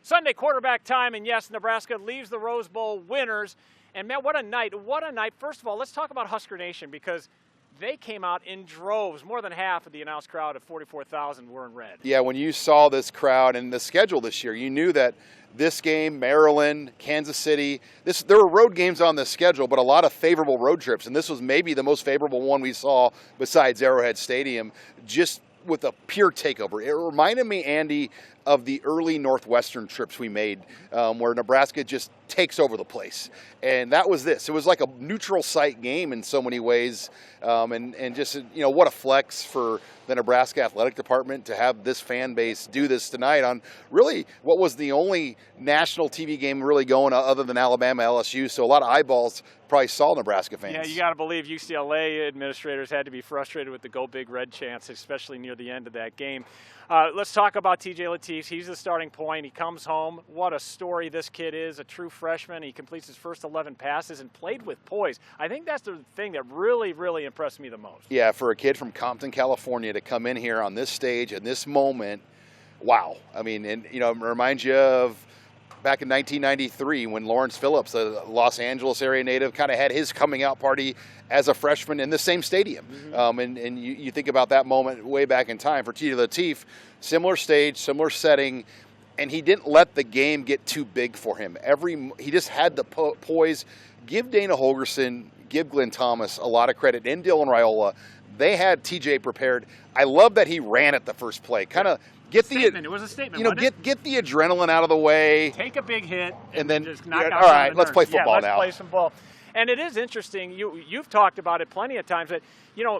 Sunday quarterback time, and yes, Nebraska leaves the Rose Bowl winners. And man, what a night. What a night. First of all, let's talk about Husker Nation, because they came out in droves. More than half of the announced crowd of 44,000 were in red. Yeah, when you saw this crowd and the schedule this year, you knew that this game, Maryland, Kansas City, there were road games on the schedule, but a lot of favorable road trips. And this was maybe the most favorable one we saw besides Arrowhead Stadium, just with a pure takeover. It reminded me, Andy, of the early Northwestern trips we made, where Nebraska just takes over the place. And that was this. It was like a neutral site game in so many ways. And just, what a flex for the Nebraska Athletic Department to have this fan base do this tonight on really what was the only national TV game really going other than Alabama, LSU. So a lot of eyeballs probably saw Nebraska fans. Yeah, you got to believe UCLA administrators had to be frustrated with the Go Big Red chants, especially near the end of that game. Let's talk about TJ Latif. He's the starting point. He comes home. What a story this kid is, a true freshman. He completes his first 11 passes and played with poise. I think that's the thing that really, really impressed me the most. Yeah, for a kid from Compton, California to come in here on this stage in this moment, wow. I mean, and it reminds you of back in 1993 when Lawrence Phillips, a Los Angeles area native, kind of had his coming out party as a freshman in the same stadium. Mm-hmm. And you think about that moment way back in time for TJ Latif, similar stage, similar setting, and he didn't let the game get too big for him. He just had the poise. Give Dana Holgerson, give Glenn Thomas a lot of credit, and Dylan Raiola. They had TJ prepared. I love that he ran at the first play. Kind of get the statement. It was a statement. Get the adrenaline out of the way. Take a big hit and then just knock out. All right, let's play football now. Let's play some ball. And it is interesting. You've talked about it plenty of times that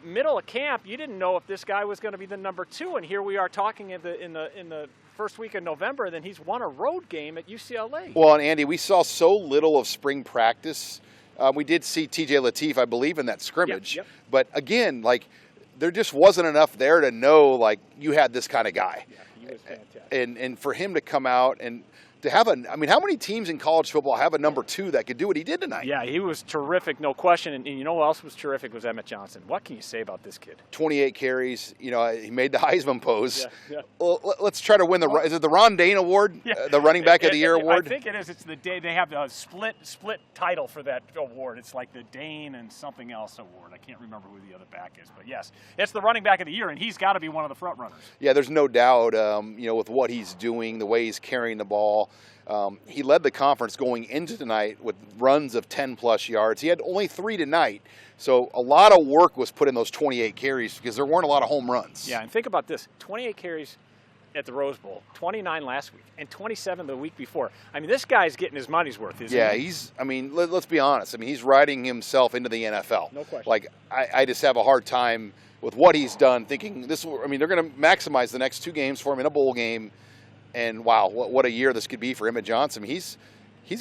middle of camp you didn't know if this guy was going to be the number 2, and here we are talking in the first week of November. Then he's won a road game at UCLA. Well, and Andy, we saw so little of spring practice. We did see TJ Latif, I believe, in that scrimmage. Yep. But again, there just wasn't enough there to know you had this kind of guy. Yeah, he was fantastic. And for him to come out and to have how many teams in college football have a number 2 that could do what he did tonight? Yeah, he was terrific, no question. And you know who else was terrific was Emmett Johnson. What can you say about this kid? 28 carries. He made the Heisman pose. Yeah. Well, let's try to win is it the Ron Dane Award? Yeah. The Running Back of the Year Award? I think it is. It's the day they have a split title for that award. It's like the Dane and something else award. I can't remember who the other back is, but yes, it's the Running Back of the Year, and he's got to be one of the front runners. Yeah, there's no doubt. With what he's doing, the way he's carrying the ball. He led the conference going into tonight with runs of 10-plus yards. He had only 3 tonight, so a lot of work was put in those 28 carries because there weren't a lot of home runs. Yeah, and think about this. 28 carries at the Rose Bowl, 29 last week, and 27 the week before. I mean, this guy's getting his money's worth, isn't he? Yeah, let's be honest. He's riding himself into the NFL. No question. I just have a hard time with what he's done thinking they're going to maximize the next 2 games for him in a bowl game. And wow, what a year this could be for Emmett Johnson. He's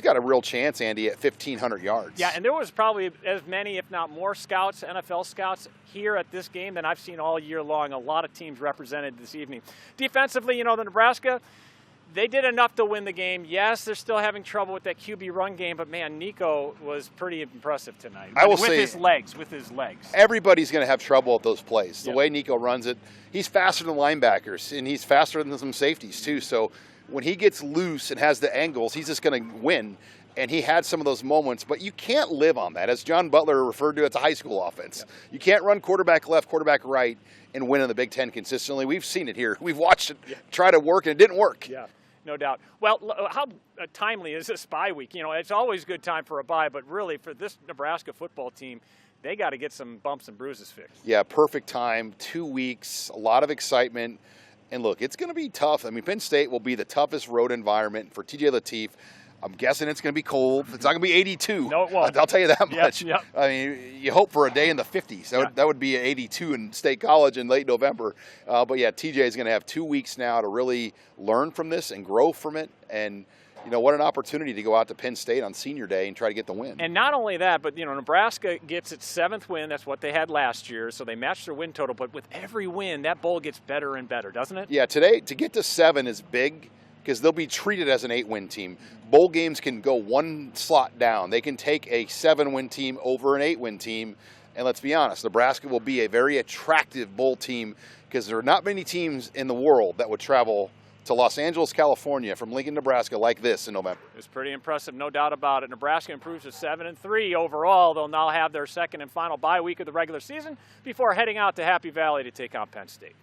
got a real chance, Andy, at 1,500 yards. Yeah, and there was probably as many, if not more, scouts, NFL scouts here at this game than I've seen all year long. A lot of teams represented this evening. Defensively, the Nebraska, they did enough to win the game. Yes, they're still having trouble with that QB run game, but man, Nico was pretty impressive tonight. I will say, with his legs. Everybody's going to have trouble with those plays. The way Nico runs it, he's faster than linebackers, and he's faster than some safeties too. So when he gets loose and has the angles, he's just going to win. And he had some of those moments, but you can't live on that. As John Butler referred to, it's a high school offense. Yeah. You can't run quarterback left, quarterback right, and win in the Big Ten consistently. We've seen it here. We've watched it try to work, and it didn't work. Yeah. No doubt. Well, how timely is this bye week? It's always a good time for a bye, but really for this Nebraska football team, they got to get some bumps and bruises fixed. Yeah, perfect time, 2 weeks, a lot of excitement. And look, it's going to be tough. Penn State will be the toughest road environment for TJ Latif. I'm guessing it's going to be cold. It's not going to be 82. No, it won't. I'll tell you that much. Yep. You hope for a day in the 50s. That would be 82 in State College in late November. But yeah, TJ is going to have 2 weeks now to really learn from this and grow from it. And what an opportunity to go out to Penn State on Senior Day and try to get the win. And not only that, but Nebraska gets its 7th win. That's what they had last year. So they matched their win total. But with every win, that bowl gets better and better, doesn't it? Yeah, today to get to 7 is big, because they'll be treated as an 8-win team. Bowl games can go one slot down. They can take a 7-win team over an 8-win team. And let's be honest, Nebraska will be a very attractive bowl team because there are not many teams in the world that would travel to Los Angeles, California from Lincoln, Nebraska like this in November. It's pretty impressive, no doubt about it. Nebraska improves to 7-3 overall. They'll now have their second and final bye week of the regular season before heading out to Happy Valley to take on Penn State.